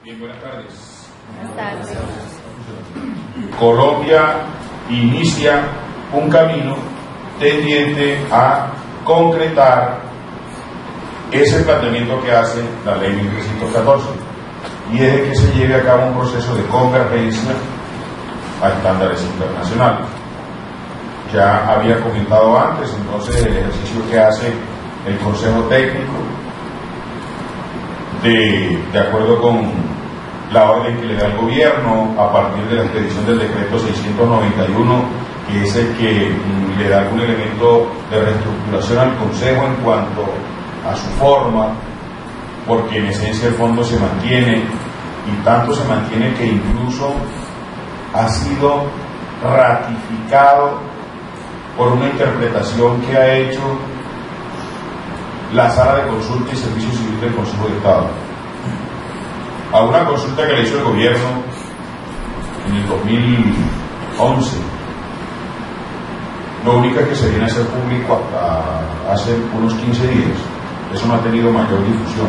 Bien, buenas tardes. Buenas tardes. Colombia inicia un camino tendiente a concretar ese planteamiento que hace la ley 1314, y es de que se lleve a cabo un proceso de convergencia a estándares internacionales. Ya había comentado antes, entonces, el ejercicio que hace el Consejo Técnico de acuerdo con la orden que le da el gobierno a partir de la expedición del decreto 691, que es el que le da algún elemento de reestructuración al Consejo en cuanto a su forma, porque en esencia el fondo se mantiene, y tanto se mantiene que incluso ha sido ratificado por una interpretación que ha hecho la Sala de Consulta y Servicio Civil del Consejo de Estado a una consulta que le hizo el gobierno en el 2011. Lo único es que se viene a hacer público hasta hace unos 15 días. Eso no ha tenido mayor difusión.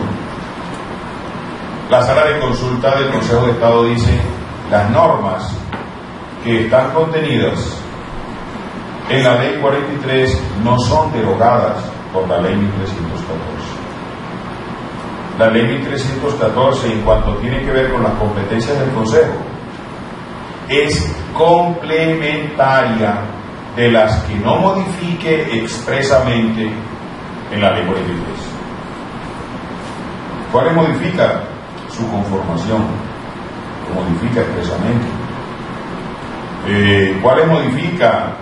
La Sala de Consulta del Consejo de Estado dice: las normas que están contenidas en la Ley 43 no son derogadas por la Ley 1314. La Ley 1314, en cuanto tiene que ver con las competencias del Consejo, es complementaria de las que no modifique expresamente en la Ley 43. ¿Cuáles modifica? Su conformación, lo modifica expresamente. ¿Cuáles modifica?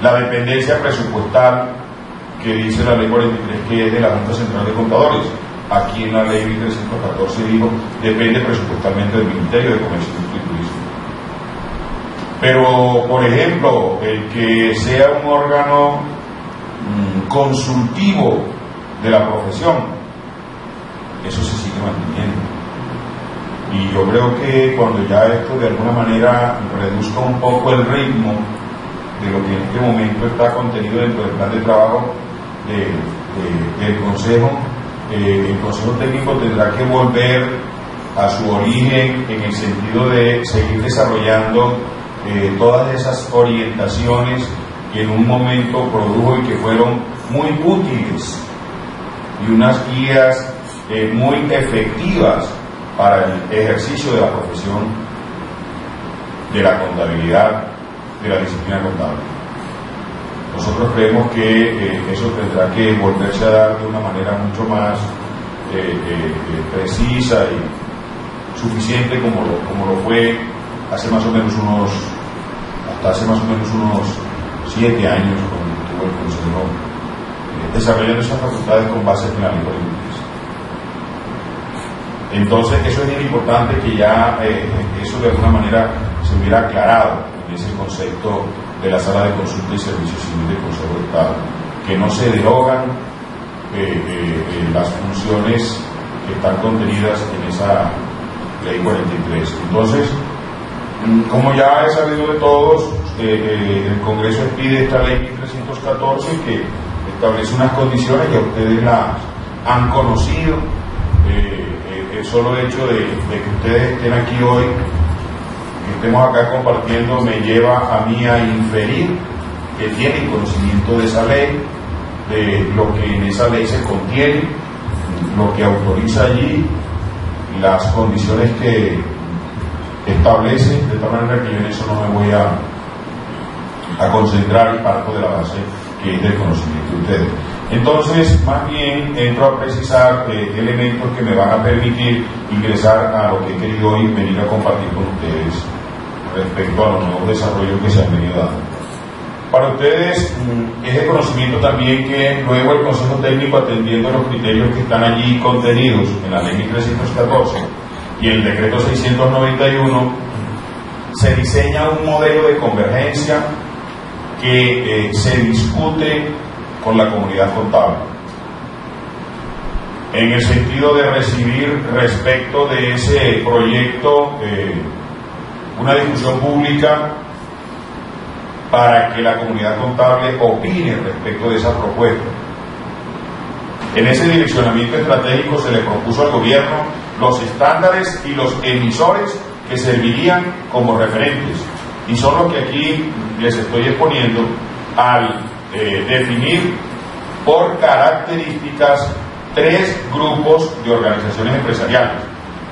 La dependencia presupuestal, que dice la Ley 43 que es de la Junta Central de Contadores. Aquí en la Ley 1314 dijo: depende presupuestalmente del Ministerio de Comercio, Industria y Turismo. Pero, por ejemplo, el que sea un órgano consultivo de la profesión, eso se sigue manteniendo. Y yo creo que cuando ya esto de alguna manera reduzca un poco el ritmo de lo que en este momento está contenido dentro del plan de trabajo del Consejo, el Consejo Técnico tendrá que volver a su origen en el sentido de seguir desarrollando todas esas orientaciones que en un momento produjo y que fueron muy útiles, y unas guías muy efectivas para el ejercicio de la profesión de la contabilidad, de la disciplina contable. Nosotros creemos que eso tendrá que volverse a dar de una manera mucho más precisa y suficiente como lo fue hace más o menos unos 7 años, cuando estuvo el Consejo desarrollando esas facultades con base en la Ley 43. Entonces, eso es bien importante, que ya eso de alguna manera se hubiera aclarado en ese concepto de la Sala de Consulta y Servicio Civil del Consejo de Estado, que no se derogan las funciones que están contenidas en esa Ley 43. Entonces, como ya es sabido de todos, el Congreso expide esta Ley 1314, que establece unas condiciones que ustedes las han conocido. El solo hecho de que ustedes estén aquí hoy, que estemos acá compartiendo, me lleva a mí a inferir que tienen conocimiento de esa ley, de lo que en esa ley se contiene, lo que autoriza allí, las condiciones que establece, de tal manera que yo en eso no me voy a concentrar, y parto de la base que es del conocimiento de ustedes. Entonces, más bien entro a precisar elementos que me van a permitir ingresar a lo que he querido hoy venir a compartir con ustedes respecto a los nuevos desarrollos que se han venido dando. Para ustedes es de conocimiento también que luego el Consejo Técnico, atendiendo los criterios que están allí contenidos en la Ley 1314 y el Decreto 691, se diseña un modelo de convergencia que se discute con la comunidad contable, en el sentido de recibir respecto de ese proyecto una discusión pública para que la comunidad contable opine respecto de esa propuesta. En ese direccionamiento estratégico se le propuso al gobierno los estándares y los emisores que servirían como referentes. Y son los que aquí les estoy exponiendo al definir por características 3 grupos de organizaciones empresariales.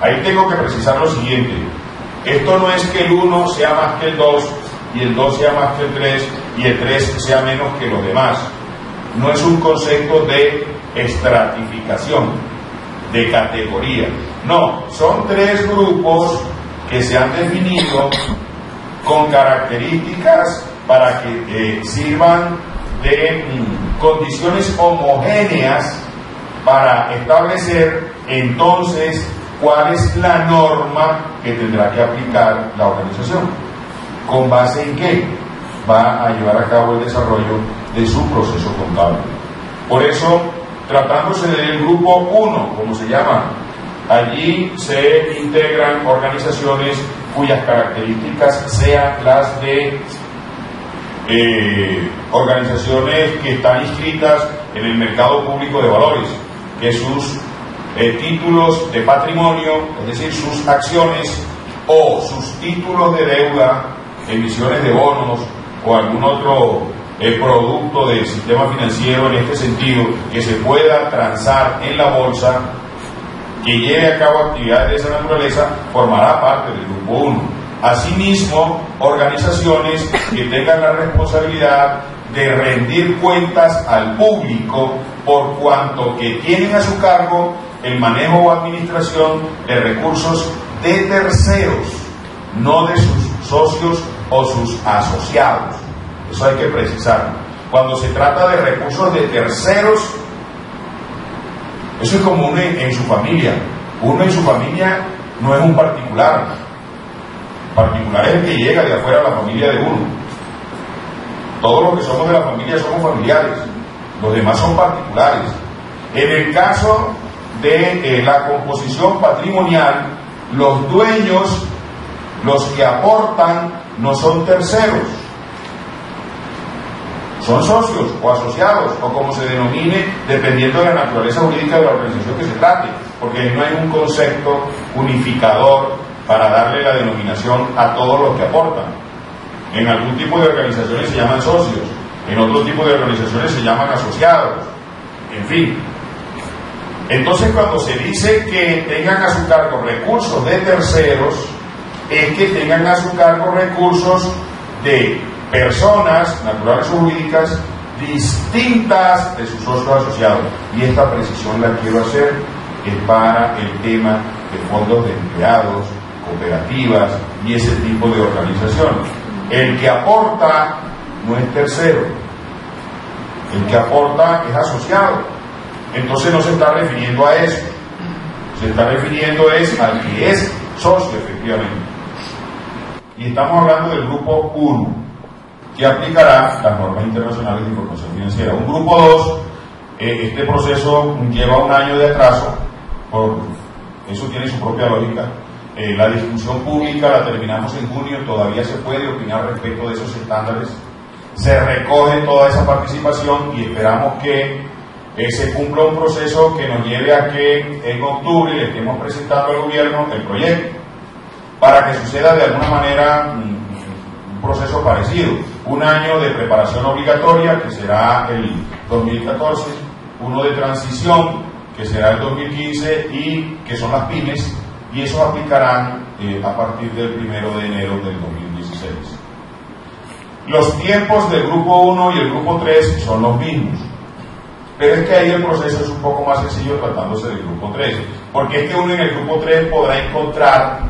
Ahí tengo que precisar lo siguiente: esto no es que el 1 sea más que el 2 y el 2 sea más que el 3 y el 3 sea menos que los demás. No es un concepto de estratificación, de categoría. No, son 3 grupos que se han definido con características para que sirvan de condiciones homogéneas para establecer entonces cuál es la norma que tendrá que aplicar la organización. ¿Con base en qué va a llevar a cabo el desarrollo de su proceso contable? Por eso, tratándose del grupo 1, como se llama, allí se integran organizaciones cuyas características sean las de organizaciones que están inscritas en el mercado público de valores, que sus títulos de patrimonio, es decir, sus acciones o sus títulos de deuda, emisiones de bonos o algún otro producto del sistema financiero en este sentido que se pueda transar en la bolsa, que lleve a cabo actividades de esa naturaleza, formará parte del grupo 1. Asimismo, organizaciones que tengan la responsabilidad de rendir cuentas al público por cuanto que tienen a su cargo el manejo o administración de recursos de terceros, no de sus socios o sus asociados. Eso hay que precisarlo. Cuando se trata de recursos de terceros, eso es como uno en su familia. Uno en su familia no es un particular. Particular es el que llega de afuera a la familia de uno. Todos los que somos de la familia somos familiares. Los demás son particulares. En el caso de la composición patrimonial, los dueños, los que aportan, no son terceros. Son socios o asociados, o como se denomine, dependiendo de la naturaleza jurídica de la organización que se trate, porque no hay un concepto unificador para darle la denominación a todos los que aportan. En algún tipo de organizaciones se llaman socios, en otro tipo de organizaciones se llaman asociados, en fin. Entonces, cuando se dice que tengan a su cargo recursos de terceros, es que tengan a su cargo recursos de personas naturales o jurídicas distintas de sus socios asociados. Y esta precisión la quiero hacer es para el tema de fondos de empleados, cooperativas y ese tipo de organizaciones. El que aporta no es tercero, el que aporta es asociado. Entonces no se está refiriendo a eso, se está refiriendo es al que es socio efectivamente. Y estamos hablando del grupo 1, que aplicará las normas internacionales de información financiera. Un grupo 2, este proceso lleva un año de atraso, por eso tiene su propia lógica. La discusión pública la terminamos en junio, todavía se puede opinar respecto de esos estándares. Se recoge toda esa participación y esperamos que se cumpla un proceso que nos lleve a que en octubre le estemos presentando al gobierno el proyecto, para que suceda de alguna manera un proceso parecido. Un año de preparación obligatoria, que será el 2014, uno de transición, que será el 2015, y que son las pymes, y esos aplicarán a partir del 1 de enero del 2016. Los tiempos del grupo 1 y el grupo 3 son los mismos, pero es que ahí el proceso es un poco más sencillo tratándose del grupo 3, porque es que uno en el grupo 3 podrá encontrar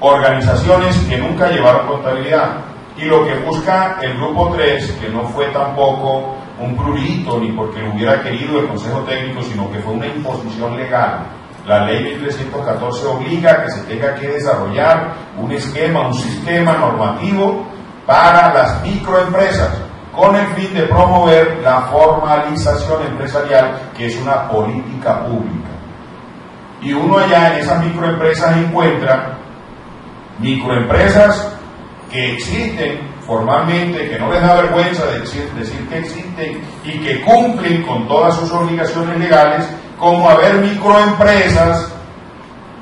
organizaciones que nunca llevaron contabilidad, y lo que busca el grupo 3, que no fue tampoco un prurito ni porque lo hubiera querido el Consejo Técnico, sino que fue una imposición legal. La ley 1314 obliga a que se tenga que desarrollar un esquema, un sistema normativo para las microempresas, con el fin de promover la formalización empresarial, que es una política pública. Y uno allá en esas microempresas encuentra microempresas que existen formalmente, que no les da vergüenza decir que existen y que cumplen con todas sus obligaciones legales, como haber microempresas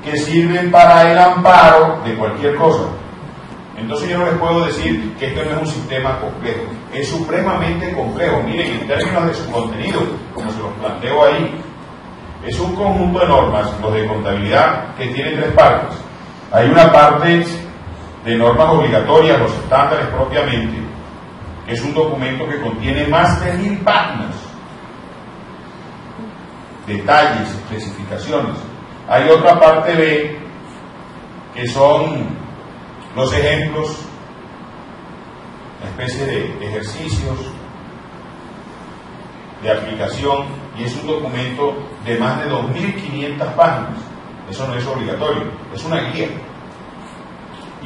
que sirven para el amparo de cualquier cosa. Entonces yo no les puedo decir que esto no es un sistema complejo, es supremamente complejo. Miren, en términos de su contenido, como se los planteo ahí, es un conjunto de normas, los de contabilidad, que tiene tres partes. Hay una parte de normas obligatorias, los estándares propiamente, que es un documento que contiene más de 1000 páginas, detalles, especificaciones. Hay otra parte B, que son los ejemplos, una especie de ejercicios de aplicación, y es un documento de más de 2500 páginas. Eso no es obligatorio, es una guía.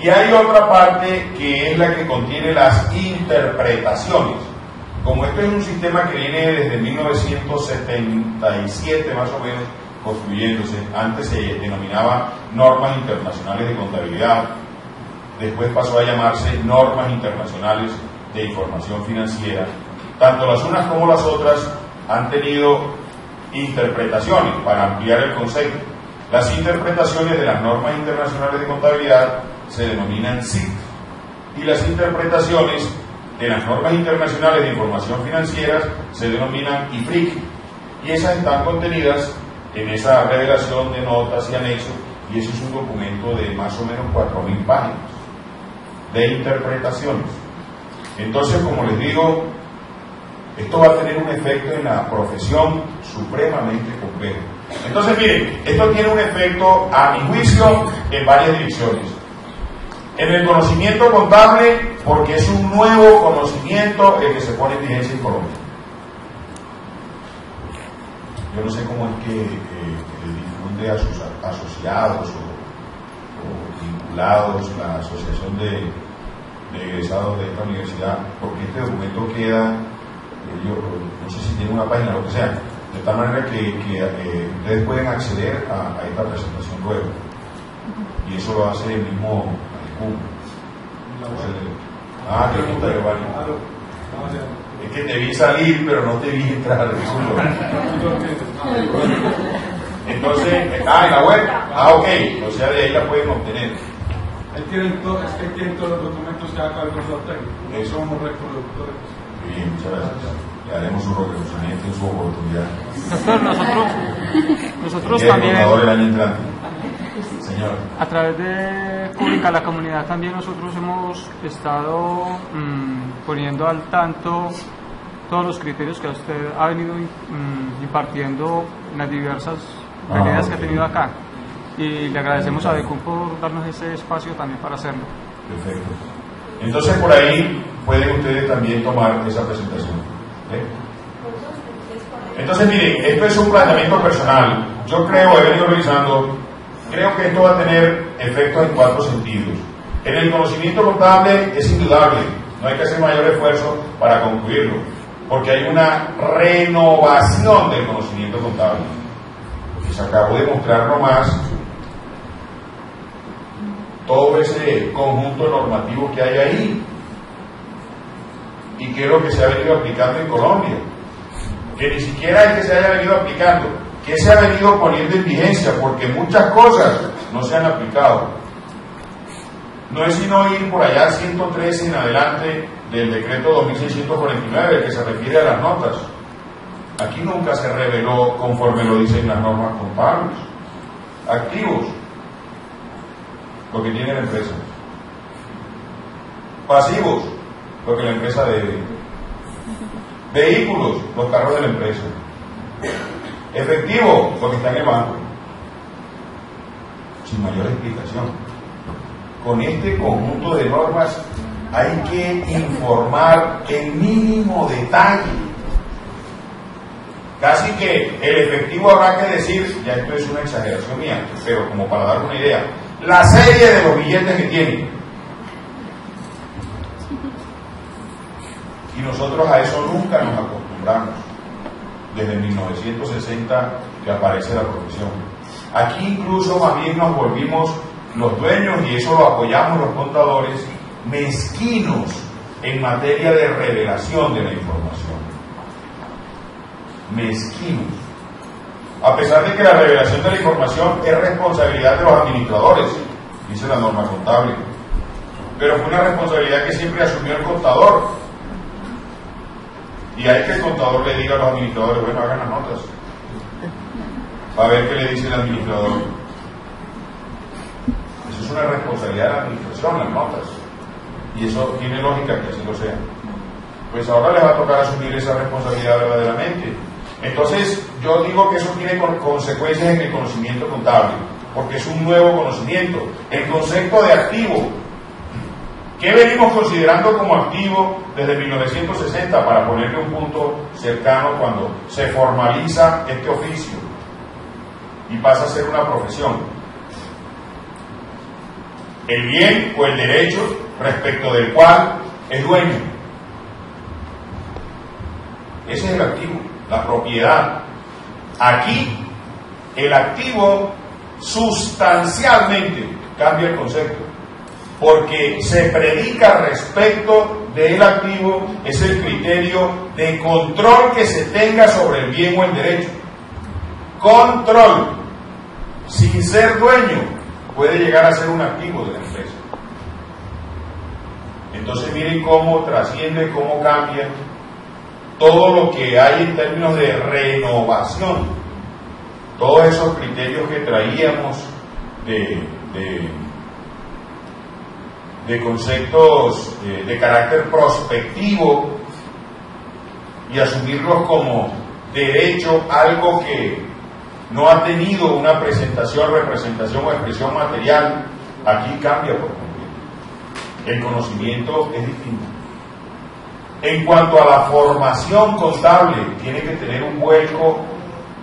Y hay otra parte que es la que contiene las interpretaciones. Como esto es un sistema que viene desde 1977 más o menos construyéndose, antes se denominaba normas internacionales de contabilidad, después pasó a llamarse normas internacionales de información financiera. Tanto las unas como las otras han tenido interpretaciones para ampliar el concepto. Las interpretaciones de las normas internacionales de contabilidad se denominan SIC, y las interpretaciones de las normas internacionales de información financiera se denominan IFRIC, y esas están contenidas en esa revelación de notas y anexos, y ese es un documento de más o menos 4000 páginas de interpretaciones. Entonces, como les digo, esto va a tener un efecto en la profesión supremamente complejo. Entonces, miren, esto tiene un efecto, a mi juicio, en varias direcciones. En el conocimiento contable, porque es un nuevo conocimiento el que se pone en vigencia en Colombia. Yo no sé cómo es que difunde a sus asociados o vinculados la asociación de egresados de esta universidad, porque este documento queda, yo no sé si tiene una página o lo que sea, de tal manera que ustedes pueden acceder a esta presentación luego, y eso lo hace el mismo qué puta, Giovanni. Es que te vi salir, pero no te vi entrar. Entonces, en la web, ok, o sea, de ahí la pueden obtener. Tienen todos los documentos que acá el profesor técnico. Eso somos reproductores. Bien, muchas gracias. Le haremos un reconocimiento en su oportunidad. Doctor, nosotros también, el año entrante. Señor. A través de Pública la Comunidad, también nosotros hemos estado poniendo al tanto todos los criterios que usted ha venido impartiendo en las diversas medidas que ha tenido acá. Y le agradecemos a DECUM por darnos ese espacio también para hacerlo. Perfecto. Entonces, por ahí pueden ustedes también tomar esa presentación. Entonces, miren, esto es un planteamiento personal. Yo creo, he venido revisando, creo que esto va a tener efectos en 4 sentidos. En el conocimiento contable es indudable, no hay que hacer mayor esfuerzo para concluirlo, porque hay una renovación del conocimiento contable. Y se acabó de mostrar nomás todo ese conjunto normativo que hay ahí, y que es lo que se ha venido aplicando en Colombia, que ni siquiera es que se haya venido aplicando, que se ha venido poniendo en vigencia, porque muchas cosas no se han aplicado. No es sino ir por allá 113 en adelante del decreto 2649, que se refiere a las notas. Aquí nunca se reveló conforme lo dicen las normas contables. Activos, lo que tiene la empresa. Pasivos, lo que la empresa debe. Vehículos, los carros de la empresa. Efectivo, lo que está en el banco. Sin mayor explicación. Con este conjunto de normas hay que informar en mínimo detalle. Casi que el efectivo habrá que decir, ya esto es una exageración mía, pero como para dar una idea, la serie de los billetes que tiene. Y nosotros a eso nunca nos acostumbramos, desde 1960 que aparece la profesión. Aquí incluso más bien nos volvimos los dueños, y eso lo apoyamos los contadores, mezquinos en materia de revelación de la información. Mezquinos. a pesar de que la revelación de la información es responsabilidad de los administradores, dice la norma contable, pero fue una responsabilidad que siempre asumió el contador. Y hay que el contador le diga a los administradores, bueno, hagan las notas, para ver qué le dice el administrador. Eso es una responsabilidad de la administración, las notas, y eso tiene lógica que así lo sea. Pues ahora les va a tocar asumir esa responsabilidad verdaderamente. Entonces yo digo que eso tiene consecuencias en el conocimiento contable, porque es un nuevo conocimiento. El concepto de activo, ¿qué venimos considerando como activo desde 1960 para ponerle un punto cercano cuando se formaliza este oficio y pasa a ser una profesión? El bien o el derecho respecto del cual es dueño. Ese es el activo, la propiedad. Aquí el activo sustancialmente cambia el concepto, porque se predica respecto del activo, es el criterio de control que se tenga sobre el bien o el derecho. Control, sin ser dueño, puede llegar a ser un activo de la empresa. Entonces miren cómo trasciende, cómo cambia todo lo que hay en términos de renovación, todos esos criterios que traíamos de conceptos de carácter prospectivo y asumirlos como derecho, algo que no ha tenido una presentación, representación o expresión material, aquí cambia por completo. El conocimiento es distinto. En cuanto a la formación contable, tiene que tener un vuelco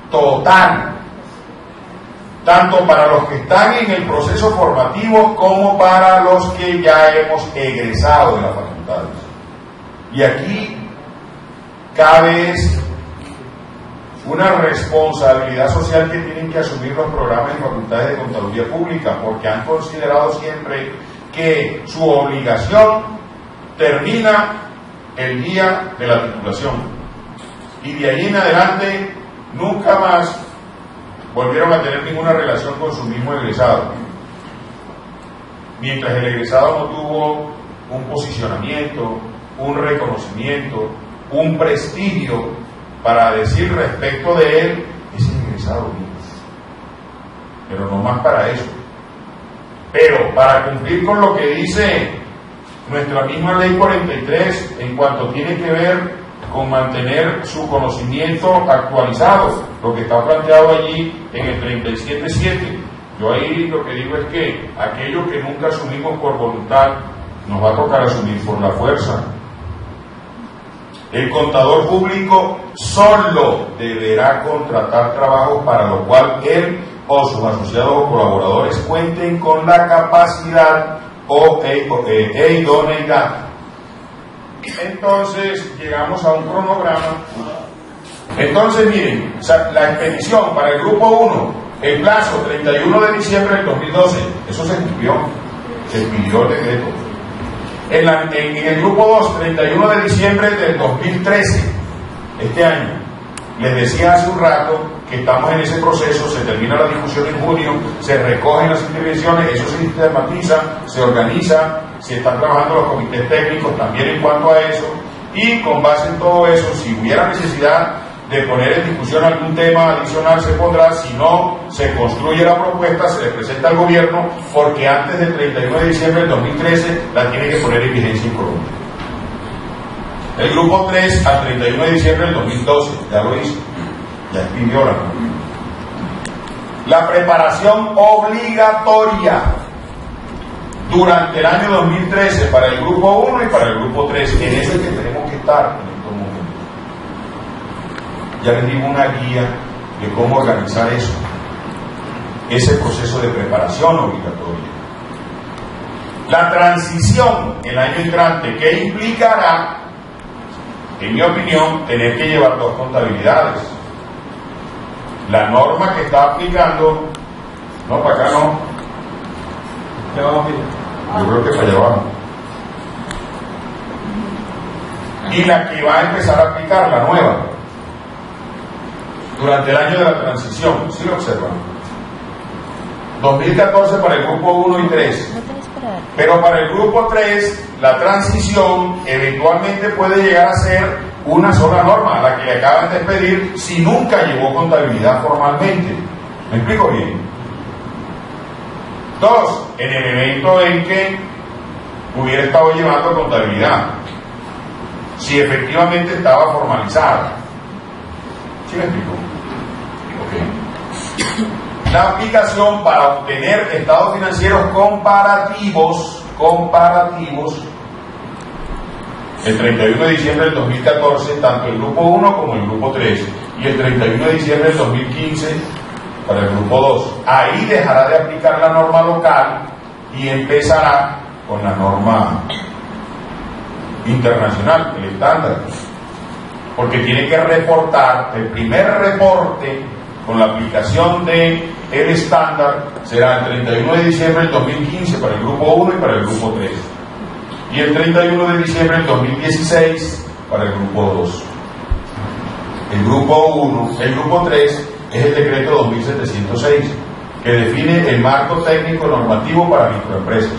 total, tanto para los que están en el proceso formativo como para los que ya hemos egresado de las facultades. Y aquí cabe una responsabilidad social que tienen que asumir los programas y facultades de contaduría pública, porque han considerado siempre que su obligación termina el día de la titulación, y de ahí en adelante nunca más volvieron a tener ninguna relación con su mismo egresado, mientras el egresado no tuvo un posicionamiento, un reconocimiento, un prestigio para decir respecto de él, es el egresado mío. Pero no más para eso. Pero para cumplir con lo que dice nuestra misma ley 43 en cuanto tiene que ver con mantener su conocimiento actualizado, lo que está planteado allí en el 37.7. Yo ahí lo que digo es que aquello que nunca asumimos por voluntad nos va a tocar asumir por la fuerza. El contador público solo deberá contratar trabajos para lo cual él o sus asociados o colaboradores cuenten con la capacidad e idoneidad. Entonces llegamos a un cronograma. Entonces miren, la expedición para el grupo 1, el plazo 31 de diciembre del 2012, eso se cumplió, se pidió el decreto. En el grupo 2, 31 de diciembre del 2013, este año. Les decía hace un rato que estamos en ese proceso, se termina la discusión en junio, se recogen las intervenciones, eso se sistematiza, se organiza, se están trabajando los comités técnicos también en cuanto a eso, y con base en todo eso, si hubiera necesidad de poner en discusión algún tema adicional se pondrá, si no, se construye la propuesta, se le presenta al gobierno, porque antes del 31 de diciembre del 2013 la tiene que poner en vigencia en Colombia. El grupo 3 al 31 de diciembre del 2012, ya lo hizo, ya expidió la norma. La preparación obligatoria durante el año 2013 para el grupo 1 y para el grupo 3, en ese que tenemos que estar en estos momentos. Ya les digo una guía de cómo organizar eso, ese proceso de preparación obligatoria. La transición el año entrante, que implicará, en mi opinión, tener que llevar dos contabilidades. La norma que está aplicando, no, para acá no, yo creo que para allá abajo, y la que va a empezar a aplicar, la nueva. durante el año de la transición, ¿sí lo observan? 2014 para el grupo 1 y 3. Pero para el grupo 3, la transición eventualmente puede llegar a ser una sola norma, la que le acaban de expedir, si nunca llevó contabilidad formalmente. ¿Me explico bien? 2. En el evento en que hubiera estado llevando contabilidad, si efectivamente estaba formalizada. ¿Sí me explico? Ok. La aplicación para obtener estados financieros comparativos, el 31 de diciembre del 2014, tanto el grupo 1 como el grupo 3, y el 31 de diciembre del 2015 para el grupo 2. Ahí dejará de aplicar la norma local y empezará con la norma internacional, el estándar, porque tiene que reportar. El primer reporte con la aplicación de el estándar será el 31 de diciembre del 2015 para el grupo 1 y para el grupo 3, y el 31 de diciembre del 2016 para el grupo 2. El grupo 3 es el decreto 2706, que define el marco técnico normativo para microempresas.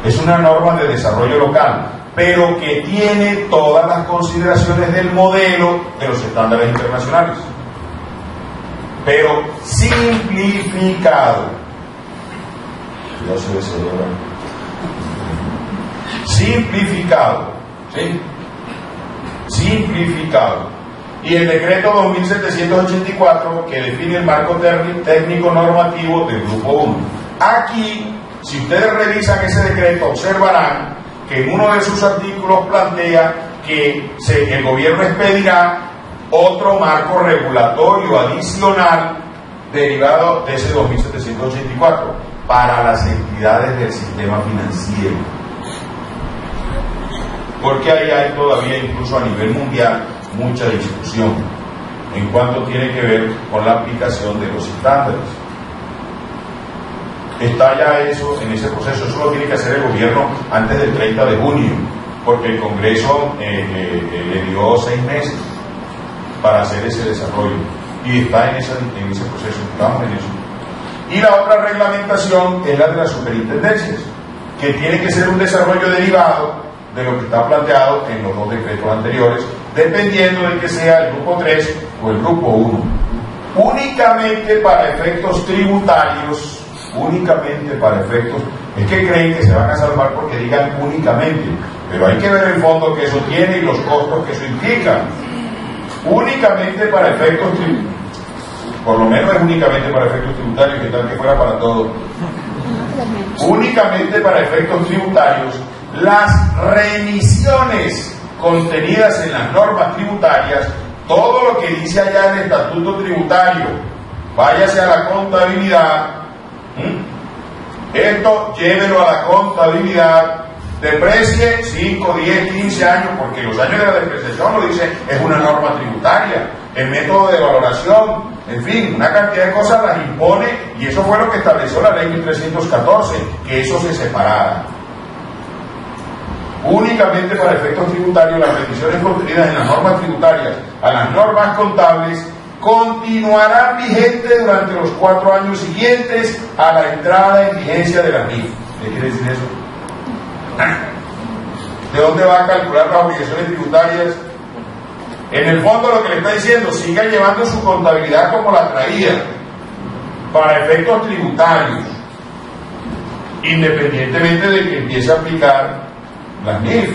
Es una norma de desarrollo local, pero que tiene todas las consideraciones del modelo de los estándares internacionales, pero simplificado. Ya se ve simplificado, ¿sí? Simplificado. Y el decreto 2784, que define el marco técnico normativo del grupo 1. Aquí, si ustedes revisan ese decreto, observarán que en uno de sus artículos plantea que el gobierno expedirá otro marco regulatorio adicional derivado de ese 2784 para las entidades del sistema financiero, porque ahí hay todavía, incluso a nivel mundial, mucha discusión en cuanto tiene que ver con la aplicación de los estándares. Está ya eso en ese proceso. Eso lo tiene que hacer el gobierno antes del 30 de junio, porque el Congreso le dio 6 meses para hacer ese desarrollo, y está en ese proceso, estamos en eso. Y la otra reglamentación es la de las superintendencias, que tiene que ser un desarrollo derivado de lo que está planteado en los 2 decretos anteriores, dependiendo de que sea el grupo 3 o el grupo 1. Únicamente para efectos tributarios, es que creen que se van a salvar porque digan únicamente, pero hay que ver el fondo que eso tiene y los costos que eso implica. Únicamente para efectos tributarios, por lo menos es únicamente para efectos tributarios, que tal que fuera para todo. Únicamente para efectos tributarios, las remisiones contenidas en las normas tributarias, todo lo que dice allá en el estatuto tributario, váyase a la contabilidad, esto llévelo a la contabilidad, deprecie 5, 10, 15 años, porque los años de la depreciación lo dice, es una norma tributaria, el método de valoración, en fin, una cantidad de cosas las impone, y eso fue lo que estableció la ley 1314, que eso se separara. Únicamente para efectos tributarios, las revisiones contenidas en las normas tributarias a las normas contables continuarán vigentes durante los 4 años siguientes a la entrada en vigencia de la NIF. ¿Qué quiere decir eso? ¿De dónde va a calcular las obligaciones tributarias? En el fondo lo que le está diciendo, siga llevando su contabilidad como la traía, para efectos tributarios, independientemente de que empiece a aplicar las NIF,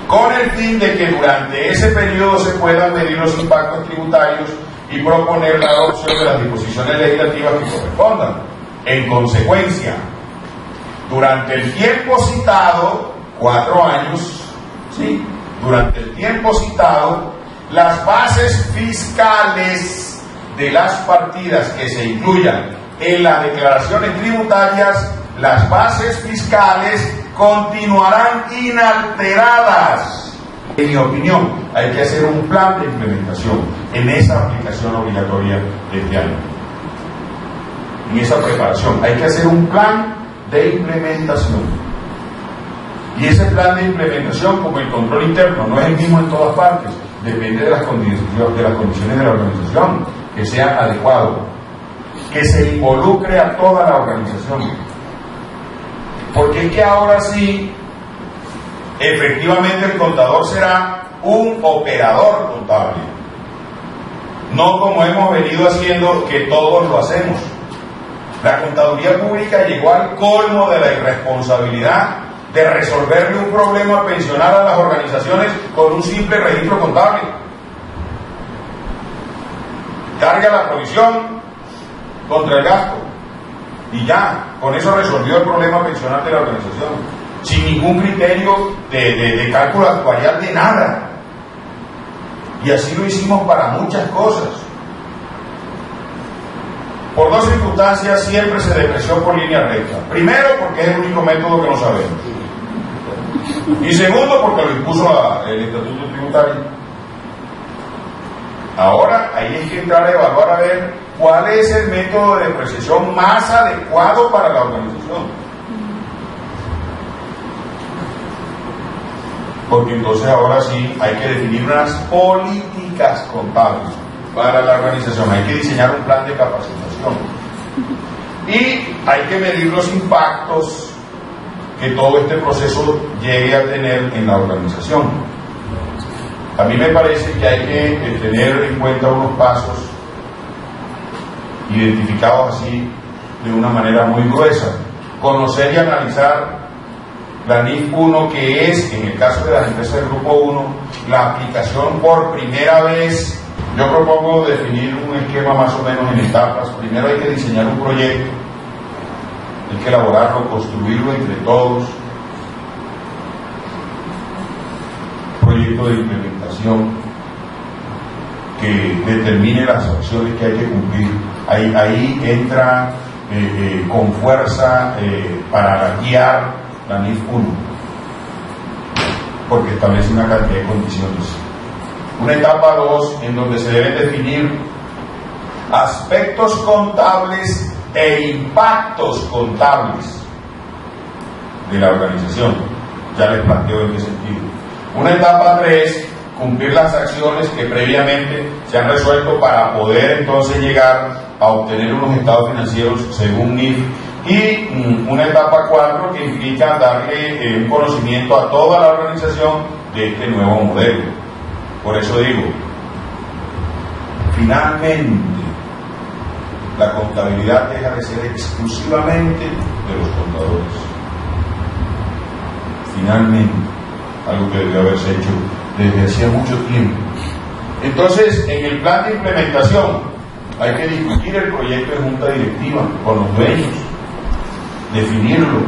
con el fin de que durante ese periodo se puedan medir los impactos tributarios y proponer la adopción de las disposiciones legislativas que correspondan. En consecuencia, durante el tiempo citado, 4 años, ¿sí? Durante el tiempo citado, las bases fiscales de las partidas que se incluyan en las declaraciones tributarias, las bases fiscales continuarán inalteradas. En mi opinión, hay que hacer un plan de implementación en esa aplicación obligatoria de este año. En esa preparación, hay que hacer un plan de implementación. Y ese plan de implementación, como el control interno, no es el mismo en todas partes. depende de las condiciones de la organización, que sea adecuado, que se involucre a toda la organización. Porque es que ahora sí, efectivamente el contador será un operador contable, no como hemos venido haciendo, que todos lo hacemos. La contaduría pública llegó al colmo de la irresponsabilidad de resolverle un problema pensional a las organizaciones con un simple registro contable. Carga la provisión contra el gasto y ya, con eso resolvió el problema pensional de la organización, sin ningún criterio de cálculo actuarial de nada. Y así lo hicimos para muchas cosas. Por dos circunstancias siempre se depreció por línea recta. Primero, porque es el único método que no sabemos. Y segundo, porque lo impuso el Estatuto Tributario. Ahora, ahí hay que entrar a evaluar a ver cuál es el método de depreciación más adecuado para la organización. Porque entonces ahora sí hay que definir unas políticas contables para la organización, hay que diseñar un plan de capacitación y hay que medir los impactos que todo este proceso llegue a tener en la organización. A mí me parece que hay que tener en cuenta unos pasos identificados así de una manera muy gruesa, conocer y analizar la NIF 1, que es, en el caso de las empresas del Grupo 1, la aplicación por primera vez. Yo propongo definir un esquema más o menos en etapas. Primero hay que diseñar un proyecto, hay que elaborarlo, construirlo entre todos. Proyecto de implementación que determine las acciones que hay que cumplir. Ahí entra con fuerza para guiar la NIF 1, porque establece una cantidad de condiciones. Una etapa 2 en donde se deben definir aspectos contables e impactos contables de la organización. Ya les planteo en qué sentido. Una etapa 3, cumplir las acciones que previamente se han resuelto para poder entonces llegar a obtener unos estados financieros según NIF. Y una etapa 4 que implica darle un conocimiento a toda la organización de este nuevo modelo. Por eso digo, finalmente la contabilidad deja de ser exclusivamente de los contadores. Finalmente, algo que debió haberse hecho desde hacía mucho tiempo. Entonces, en el plan de implementación hay que discutir el proyecto de junta directiva con los dueños, definirlo.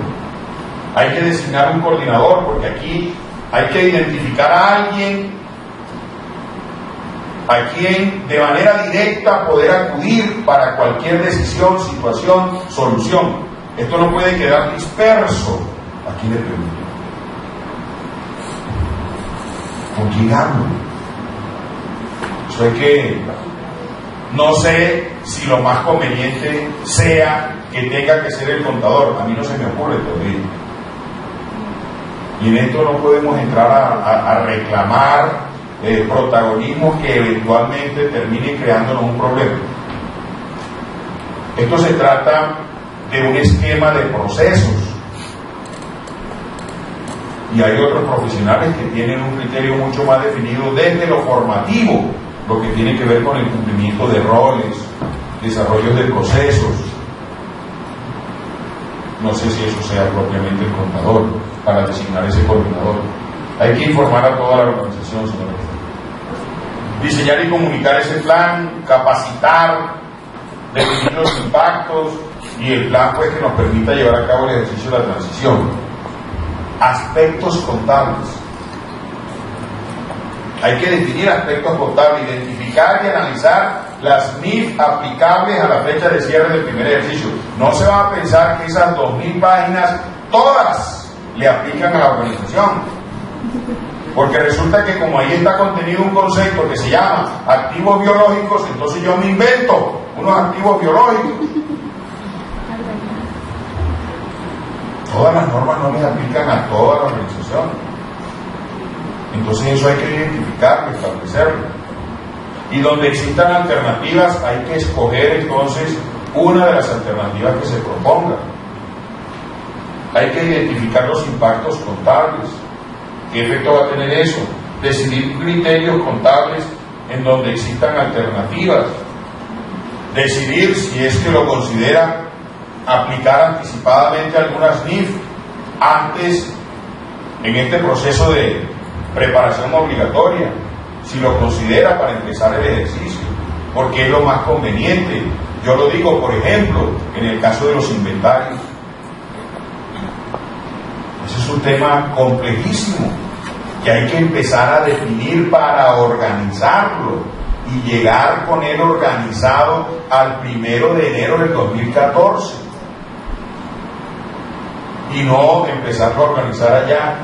Hay que designar un coordinador, porque aquí hay que identificar a alguien a quien de manera directa poder acudir para cualquier decisión, situación, solución. Esto no puede quedar disperso. ¿A quién le pregunto? ¿Con quién hablo? Eso hay que... No sé si lo más conveniente sea que tenga que ser el contador. A mí no se me ocurre todavía. Y en esto no podemos entrar a reclamar protagonismo que eventualmente termine creándonos un problema. Esto se trata de un esquema de procesos. Y hay otros profesionales que tienen un criterio mucho más definido desde lo formativo, lo que tiene que ver con el cumplimiento de roles, desarrollo de procesos. No sé si eso sea propiamente el contador para designar ese coordinador. Hay que informar a toda la organización, señores. Diseñar y comunicar ese plan, capacitar, definir los impactos y el plan pues que nos permita llevar a cabo el ejercicio de la transición. Aspectos contables. Hay que definir aspectos contables, identificar y analizar las NIF aplicables a la fecha de cierre del primer ejercicio. No se va a pensar que esas 2000 páginas todas le aplican a la organización. Porque resulta que como ahí está contenido un concepto que se llama activos biológicos, entonces yo me invento unos activos biológicos. Todas las normas no les aplican a toda la organización. Entonces eso hay que identificarlo, establecerlo. Y donde existan alternativas hay que escoger entonces una de las alternativas que se proponga. Hay que identificar los impactos contables. ¿Qué efecto va a tener eso? Decidir criterios contables en donde existan alternativas. Decidir si es que lo considera aplicar anticipadamente algunas NIF antes en este proceso de preparación obligatoria, si lo considera para empezar el ejercicio, porque es lo más conveniente. Yo lo digo, por ejemplo, en el caso de los inventarios. Ese es un tema complejísimo que hay que empezar a definir para organizarlo y llegar con él organizado al 1 de enero del 2014 y no empezarlo a organizar allá,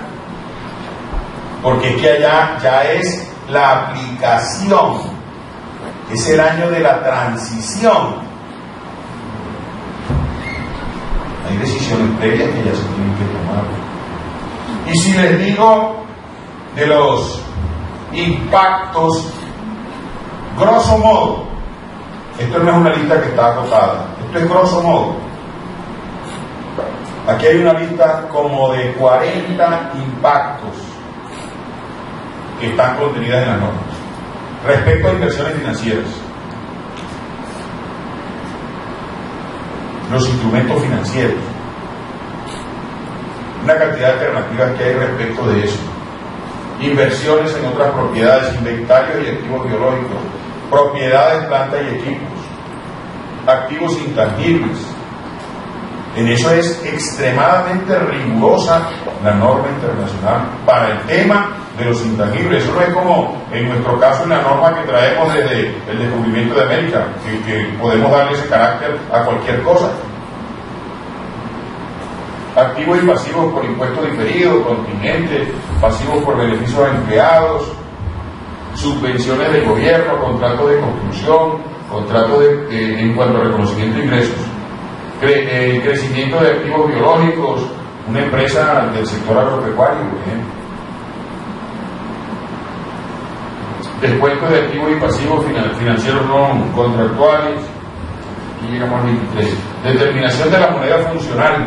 porque es que allá ya es la aplicación, es el año de la transición. Hay decisiones previas que ya se tienen que tomar. Y si les digo de los impactos, grosso modo, esto no es una lista que está acotada, esto es grosso modo. Aquí hay una lista como de 40 impactos que están contenidas en las normas respecto a inversiones financieras, los instrumentos financieros, una cantidad de alternativas que hay respecto de eso, inversiones en otras propiedades, inventarios y activos biológicos, propiedades, plantas y equipos, activos intangibles. En eso es extremadamente rigurosa la norma internacional para el tema de los intangibles. Eso no es como en nuestro caso en la norma que traemos desde el descubrimiento de América, que podemos darle ese carácter a cualquier cosa. Activos y pasivos por impuestos diferidos, contingentes, pasivos por beneficios a empleados, subvenciones del gobierno, contratos de construcción, contratos en cuanto a reconocimiento de ingresos, crecimiento de activos biológicos, una empresa del sector agropecuario, por ejemplo. Descuentos de activos y pasivos financieros no contractuales, aquí llegamos al 23. Determinación de la moneda funcional,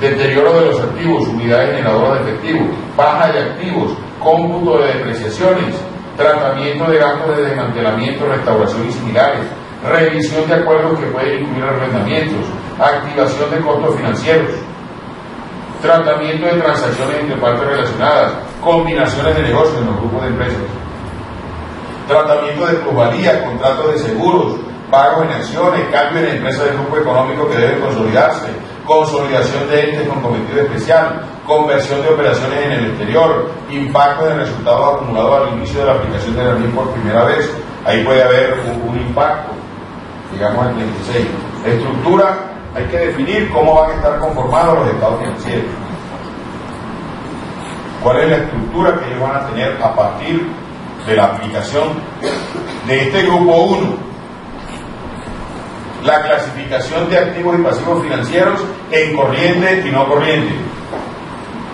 deterioro de los activos, unidades generadoras de efectivo, baja de activos, cómputo de depreciaciones, tratamiento de gastos de desmantelamiento, restauración y similares, revisión de acuerdos que pueden incluir arrendamientos, activación de costos financieros, tratamiento de transacciones entre partes relacionadas, combinaciones de negocios en los grupos de empresas, tratamiento de plusvalía, contratos de seguros, pagos en acciones, cambio en empresas del grupo económico que deben consolidarse, consolidación de entes con cometido especial, conversión de operaciones en el exterior, impacto en resultados acumulados al inicio de la aplicación de la ley por primera vez. Ahí puede haber un impacto, digamos al 36. Estructura, hay que definir cómo van a estar conformados los estados financieros. ¿Cuál es la estructura que ellos van a tener a partir de la aplicación de este grupo 1? La clasificación de activos y pasivos financieros en corriente y no corriente.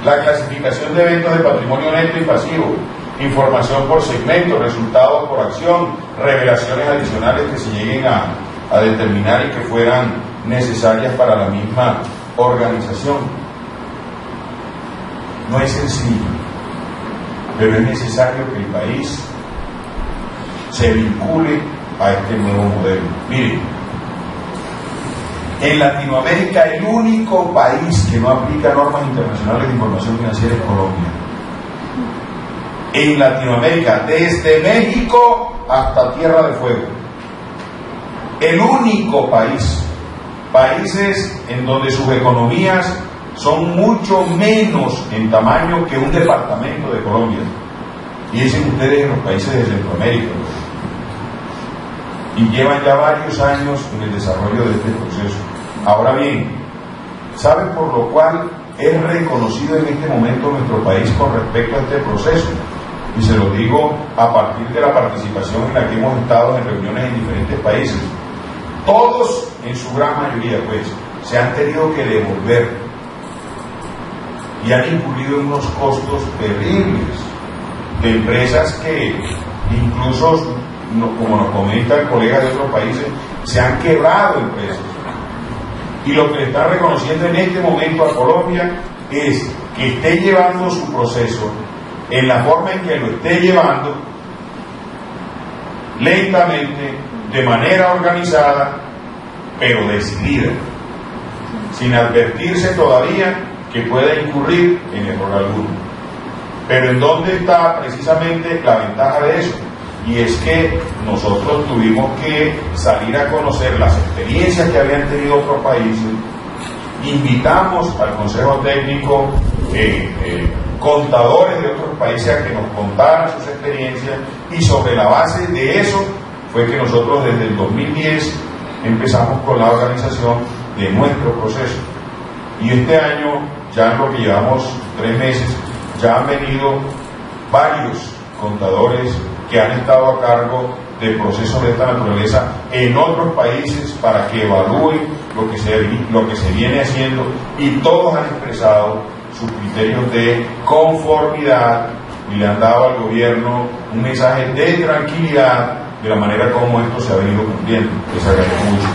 La clasificación de eventos de patrimonio neto y pasivo. Información por segmento, resultados por acción, revelaciones adicionales que se lleguen a determinar y que fueran necesarias para la misma organización. No es sencillo, pero es necesario que el país se vincule a este nuevo modelo. Miren, en Latinoamérica el único país que no aplica normas internacionales de información financiera es Colombia. En Latinoamérica, desde México hasta Tierra del Fuego. El único país. Países en donde sus economías son mucho menos en tamaño que un departamento de Colombia. Piensen ustedes en los países de Centroamérica. Y llevan ya varios años en el desarrollo de este proceso. Ahora bien, ¿saben por lo cual es reconocido en este momento nuestro país con respecto a este proceso? Y se lo digo a partir de la participación en la que hemos estado en reuniones en diferentes países. Todos, en su gran mayoría, pues, se han tenido que devolver y han incurrido en unos costos terribles de empresas que incluso, como nos comentan colegas de otros países, se han quebrado empresas. Y lo que le está reconociendo en este momento a Colombia es que esté llevando su proceso en la forma en que lo esté llevando, lentamente, de manera organizada, pero decidida, sin advertirse todavía que pueda incurrir en error alguno. Pero ¿en dónde está precisamente la ventaja de eso? Y es que nosotros tuvimos que salir a conocer las experiencias que habían tenido otros países, invitamos al Consejo Técnico contadores de otros países a que nos contaran sus experiencias, y sobre la base de eso fue que nosotros desde el 2010 empezamos con la organización de nuestro proceso. Y este año, ya en lo que llevamos 3 meses, ya han venido varios contadores que han estado a cargo de procesos de esta naturaleza en otros países para que evalúen lo que se viene haciendo, y todos han expresado sus criterios de conformidad y le han dado al gobierno un mensaje de tranquilidad de la manera como esto se ha venido cumpliendo. Les agradezco mucho.